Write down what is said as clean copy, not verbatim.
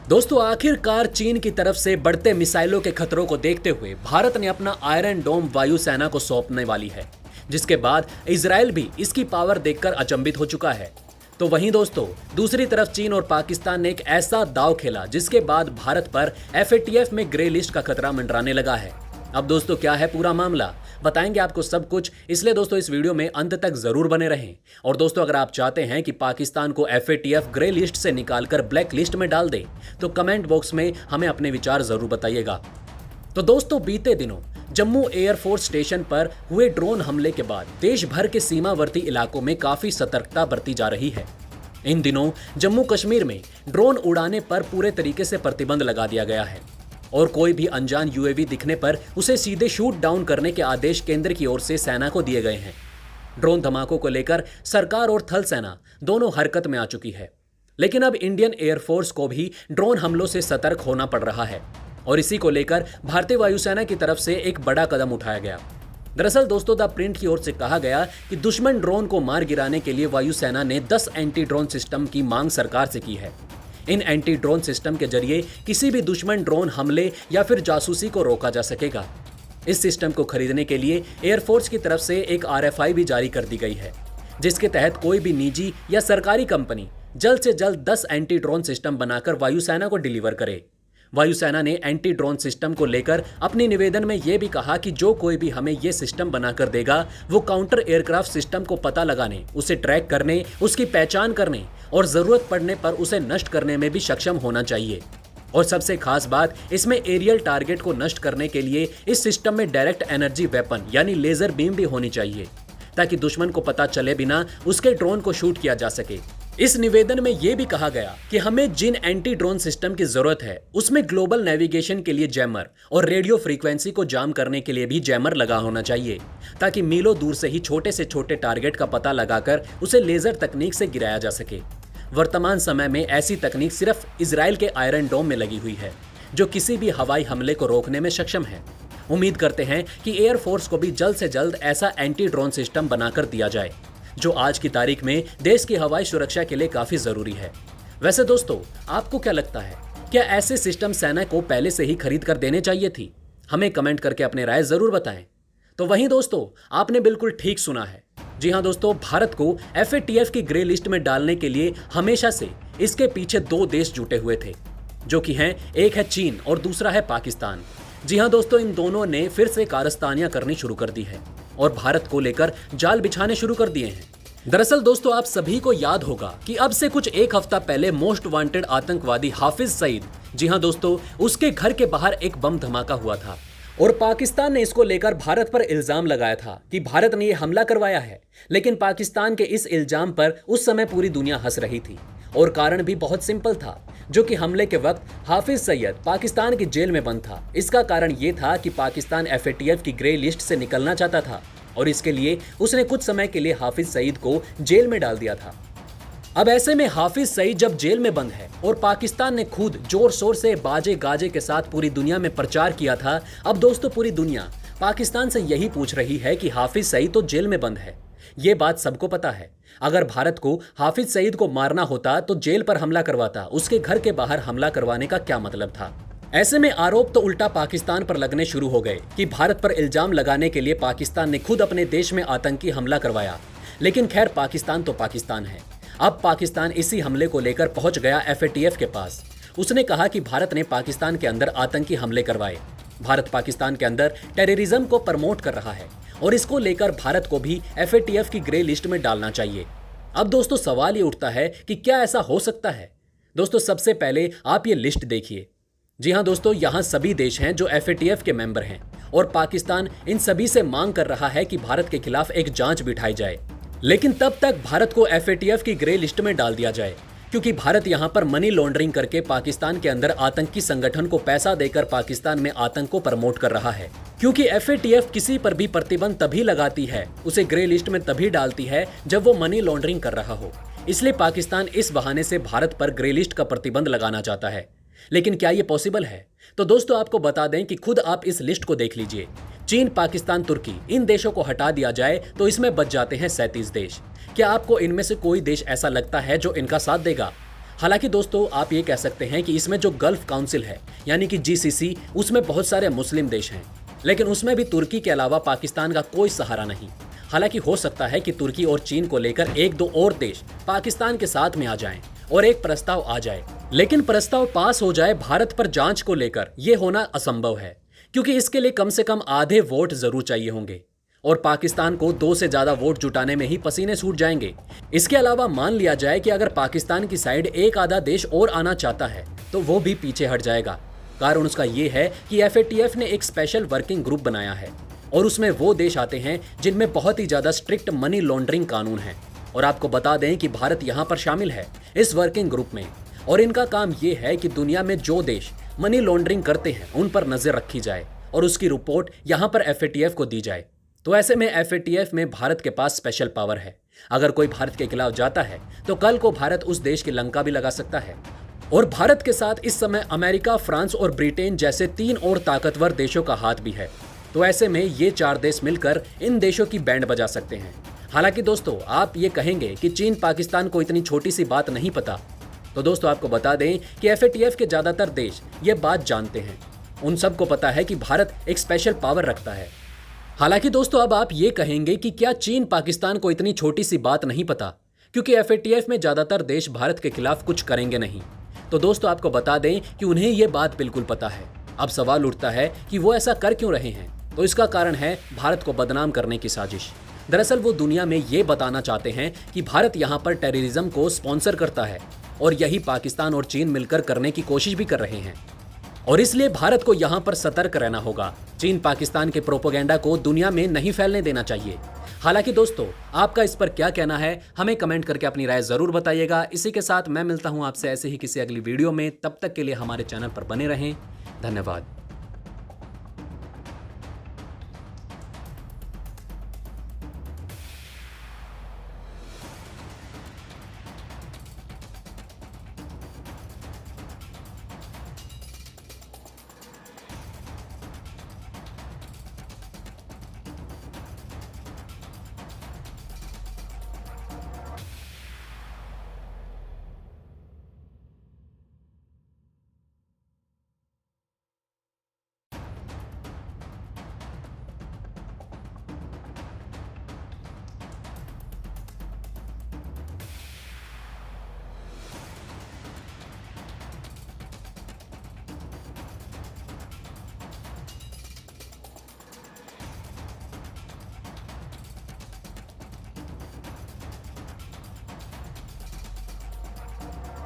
दोस्तों आखिरकार चीन की तरफ से बढ़ते मिसाइलों के खतरों को देखते हुए भारत ने अपना आयरन डोम वायुसेना को सौंपने वाली है, जिसके बाद इजराइल भी इसकी पावर देखकर अचंभित हो चुका है। तो वहीं दोस्तों दूसरी तरफ चीन और पाकिस्तान ने एक ऐसा दांव खेला जिसके बाद भारत पर एफएटीएफ में ग्रे लिस्ट का खतरा मंडराने लगा है। अब दोस्तों क्या है पूरा मामला, बताएंगे आपको सब कुछ, इसलिए दोस्तों इस वीडियो में अंत तक जरूर बने रहें। और दोस्तों अगर आप चाहते हैं कि पाकिस्तान को एफएटीएफ ग्रे लिस्ट से निकालकर ब्लैक लिस्ट में डाल दे तो कमेंट बॉक्स में हमें अपने विचार जरूर बताइएगा। तो दोस्तों बीते दिनों जम्मू एयरफोर्स स्टेशन पर हुए ड्रोन हमले के बाद देश भर के सीमावर्ती इलाकों में काफी सतर्कता बरती जा रही है। इन दिनों जम्मू कश्मीर में ड्रोन उड़ाने पर पूरे तरीके से प्रतिबंध लगा दिया गया है और कोई भी अनजान यूएवी दिखने पर उसे सीधे शूट डाउन करने के आदेश केंद्र की ओर से सेना को दिए गए हैं। ड्रोन धमाकों को लेकर सरकार और थल सेना दोनों हरकत में आ चुकी है, लेकिन अब इंडियन एयरफोर्स को भी ड्रोन हमलों से सतर्क होना पड़ रहा है और इसी को लेकर भारतीय वायुसेना की तरफ से एक बड़ा कदम उठाया गया। दरअसल दोस्तों द प्रिंट की ओर से कहा गया कि दुश्मन ड्रोन को मार गिराने के लिए वायुसेना ने 10 एंटी ड्रोन सिस्टम की मांग सरकार से की है। इन एंटी ड्रोन सिस्टम के जरिए किसी भी दुश्मन ड्रोन हमले या फिर जासूसी को रोका जा सकेगा। इस सिस्टम को खरीदने के लिए एयरफोर्स की तरफ से एक आरएफआई भी जारी कर दी गई है, जिसके तहत कोई भी निजी या सरकारी कंपनी जल्द से जल्द 10 एंटी ड्रोन सिस्टम बनाकर वायुसेना को डिलीवर करे। वायुसेना ने एंटी ड्रोन सिस्टम को लेकर अपने निवेदन में यह भी कहा कि जो कोई भी हमें यह सिस्टम बनाकर देगा वो काउंटर एयरक्राफ्ट सिस्टम को पता लगाने, उसे ट्रैक करने, उसकी पहचान करने और जरूरत पड़ने पर उसे नष्ट करने में भी सक्षम होना चाहिए। और सबसे खास बात, इसमें एरियल टारगेट को नष्ट करने के लिए इस सिस्टम में डायरेक्ट एनर्जी वेपन यानी लेजर बीम भी होनी चाहिए, ताकि दुश्मन को पता चले बिना उसके ड्रोन को शूट किया जा सके। इस निवेदन में यह भी कहा गया कि हमें जिन एंटी ड्रोन सिस्टम की जरूरत है उसमें ग्लोबल नेविगेशन के लिए जैमर और रेडियो फ्रीक्वेंसी को जाम करने के लिए भी जैमर लगा होना चाहिए, ताकि मीलों दूर से ही छोटे से छोटे टारगेट का पता लगाकर उसे लेजर तकनीक से गिराया जा सके। वर्तमान समय में ऐसी तकनीक सिर्फ इजराइल के आयरन डोम में लगी हुई है, जो किसी भी हवाई हमले को रोकने में सक्षम है। उम्मीद करते हैं कि एयरफोर्स को भी जल्द से जल्द ऐसा एंटी ड्रोन सिस्टम बनाकर दिया जाए, जो आज की तारीख में देश की हवाई सुरक्षा के लिए काफी जरूरी है। वैसे दोस्तों आपको क्या लगता है, क्या ऐसे सिस्टम सेना को पहले से ही खरीद कर देने चाहिए थी? हमें कमेंट करके अपने राय जरूर बताएं। तो वहीं दोस्तों आपने बिल्कुल ठीक सुना है। जी हाँ दोस्तों, भारत को एफएटीएफ की ग्रे लिस्ट में डालने के लिए हमेशा से इसके पीछे दो देश जुटे हुए थे, जो कि हैं, एक है चीन और दूसरा है पाकिस्तान। जी हाँ दोस्तों, इन दोनों ने फिर से कारस्तानियां करनी शुरू कर दी है और भारत को लेकर जाल बिछाने शुरू कर दिए हैं। दरअसल दोस्तों आप सभी को याद होगा कि अब से कुछ एक हफ्ता पहले मोस्ट वांटेड आतंकवादी हाफिज सईद, जी हाँ दोस्तों, उसके घर के बाहर एक बम धमाका हुआ था और पाकिस्तान ने इसको लेकर भारत पर इल्जाम लगाया था कि भारत ने यह हमला करवाया है। लेकिन पाकिस्तान के इस इल्जाम पर उस समय पूरी दुनिया हंस रही थी और कारण भी बहुत सिंपल था, जो कि हमले के वक्त हाफिज सईद पाकिस्तान की जेल में बंद था। इसका कारण यह था कि पाकिस्तान एफएटीएफ की ग्रे लिस्ट से निकलना चाहता था और इसके लिए उसने कुछ समय के लिए हाफिज सईद को जेल में डाल दिया था। अब ऐसे में हाफिज सईद जब जेल में बंद है और पाकिस्तान ने खुद जोर शोर से बाजे गाजे के साथ पूरी दुनिया में प्रचार किया था, अब दोस्तों पूरी दुनिया पाकिस्तान से यही पूछ रही है कि हाफिज सईद तो जेल में बंद है। ये बात सबको पता है। अगर भारत को हाफिज सईद को मारना होता तो जेल पर हमला करवाता, उसके घर के बाहर हमला करवाने का क्या मतलब था? ऐसे में आरोप तो उल्टा पाकिस्तान पर लगने शुरू हो गए कि भारत पर इल्जाम लगाने के लिए पाकिस्तान ने खुद अपने देश में आतंकी हमला करवाया। लेकिन खैर पाकिस्तान तो पाकिस्तान है। अब पाकिस्तान इसी हमले को लेकर पहुंच गया एफएटीएफ के पास। उसने कहा कि भारत ने पाकिस्तान के अंदर आतंकी हमले करवाए। भारत पाकिस्तान के अंदर टेररिज्म को प्रमोट कर रहा है और इसको लेकर भारत को भी एफएटीएफ की ग्रे लिस्ट में डालना चाहिए। अब दोस्तों सवाल ये उठता है कि क्या ऐसा हो सकता है? दोस्तों सबसे पहले आप ये लिस्ट देखिए। जी हाँ दोस्तों, यहाँ सभी देश हैं जो एफएटीएफ के मेंबर हैं और पाकिस्तान इन सभी से मांग कर रहा है कि भारत के खिलाफ एक जांच बिठाई जाए। लेकिन तब तक भारत को एफएटीएफ की ग्रे लिस्ट में डाल दिया जाए, क्योंकि भारत यहाँ पर मनी लॉन्ड्रिंग करके पाकिस्तान के अंदर आतंकी संगठन को पैसा देकर पाकिस्तान में आतंक को प्रमोट कर रहा है। क्योंकि एफएटीएफ किसी पर भी प्रतिबंध तभी लगाती है, उसे ग्रे लिस्ट में तभी डालती है जब वो मनी लॉन्ड्रिंग कर रहा हो। इसलिए पाकिस्तान इस बहाने से भारत पर ग्रे लिस्ट का प्रतिबंध लगाना चाहता है। लेकिन क्या ये पॉसिबल है? तो दोस्तों आपको बता दें कि खुद आप इस लिस्ट को देख लीजिए। चीन, पाकिस्तान, तुर्की, इन देशों को हटा दिया जाए तो इसमें बच जाते हैं 37 देश। क्या आपको इनमें से कोई देश ऐसा लगता है जो इनका साथ देगा? हालांकि दोस्तों आप ये कह सकते हैं कि इसमें जो गल्फ काउंसिल है यानी कि जीसीसी, उसमें बहुत सारे मुस्लिम देश हैं, लेकिन उसमें भी तुर्की के अलावा पाकिस्तान का कोई सहारा नहीं। हालांकि हो सकता है कि तुर्की और चीन को लेकर एक दो और देश पाकिस्तान के साथ में आ जाएं और एक प्रस्ताव आ जाए, लेकिन प्रस्ताव पास हो जाए भारत पर जांच को लेकर, यह होना असंभव है, क्योंकि इसके लिए कम से कम आधे वोट जरूर चाहिए होंगे और पाकिस्तान को 2 से ज्यादा वोट जुटाने में ही पसीने छूट जाएंगे। इसके अलावा मान लिया जाए कि अगर पाकिस्तान की साइड एक आधा देश और आना चाहता है तो वो भी पीछे हट जाएगा। कारण उसका ये है कि FATF ने एक स्पेशल वर्किंग ग्रुप बनाया है और उसमें वो देश आते हैं जिनमें बहुत ही ज्यादा स्ट्रिक्ट मनी लॉन्ड्रिंग कानून है। और आपको बता दें कि भारत यहाँ पर शामिल है इस वर्किंग ग्रुप में, और इनका काम ये है कि दुनिया में जो देश मनी लॉन्ड्रिंग करते हैं उन पर नजर रखी जाए और उसकी रिपोर्ट यहाँ पर FATF को दी जाए। तो ऐसे में FATF में भारत के पास स्पेशल पावर है। अगर कोई भारत के खिलाफ जाता है तो कल को भारत उस देश की लंका भी लगा सकता है। और भारत के साथ इस समय अमेरिका, फ्रांस और ब्रिटेन जैसे 3 और ताकतवर देशों का हाथ भी है। तो ऐसे में ये 4 देश मिलकर इन देशों की बैंड बजा सकते हैं। हालांकि दोस्तों आप ये कहेंगे कि चीन पाकिस्तान को इतनी छोटी सी बात नहीं पता, तो दोस्तों आपको बता दें कि FATF के ज्यादातर देश ये बात जानते हैं। उन सबको पता है कि भारत एक स्पेशल पावर रखता है। हालांकि दोस्तों अब आप ये कहेंगे कि क्या चीन पाकिस्तान को इतनी छोटी सी बात नहीं पता, क्योंकि FATF में ज्यादातर देश भारत के खिलाफ कुछ करेंगे नहीं। तो दोस्तों आपको बता दें कि उन्हें यह बात बिल्कुल पता है। अब सवाल उठता है कि वो ऐसा कर क्यों रहे हैं, तो इसका कारण है भारत को बदनाम करने की साजिश। दरअसल वो दुनिया में ये बताना चाहते हैं कि भारत यहाँ पर टेररिज्म को स्पॉन्सर करता है और यही पाकिस्तान और चीन मिलकर करने की कोशिश भी कर रहे हैं, और इसलिए भारत को यहाँ पर सतर्क रहना होगा। चीन पाकिस्तान के प्रोपेगेंडा को दुनिया में नहीं फैलने देना चाहिए। हालांकि दोस्तों आपका इस पर क्या कहना है, हमें कमेंट करके अपनी राय जरूर बताइएगा। इसी के साथ मैं मिलता हूं आपसे ऐसे ही किसी अगली वीडियो में। तब तक के लिए हमारे चैनल पर बने रहें। धन्यवाद।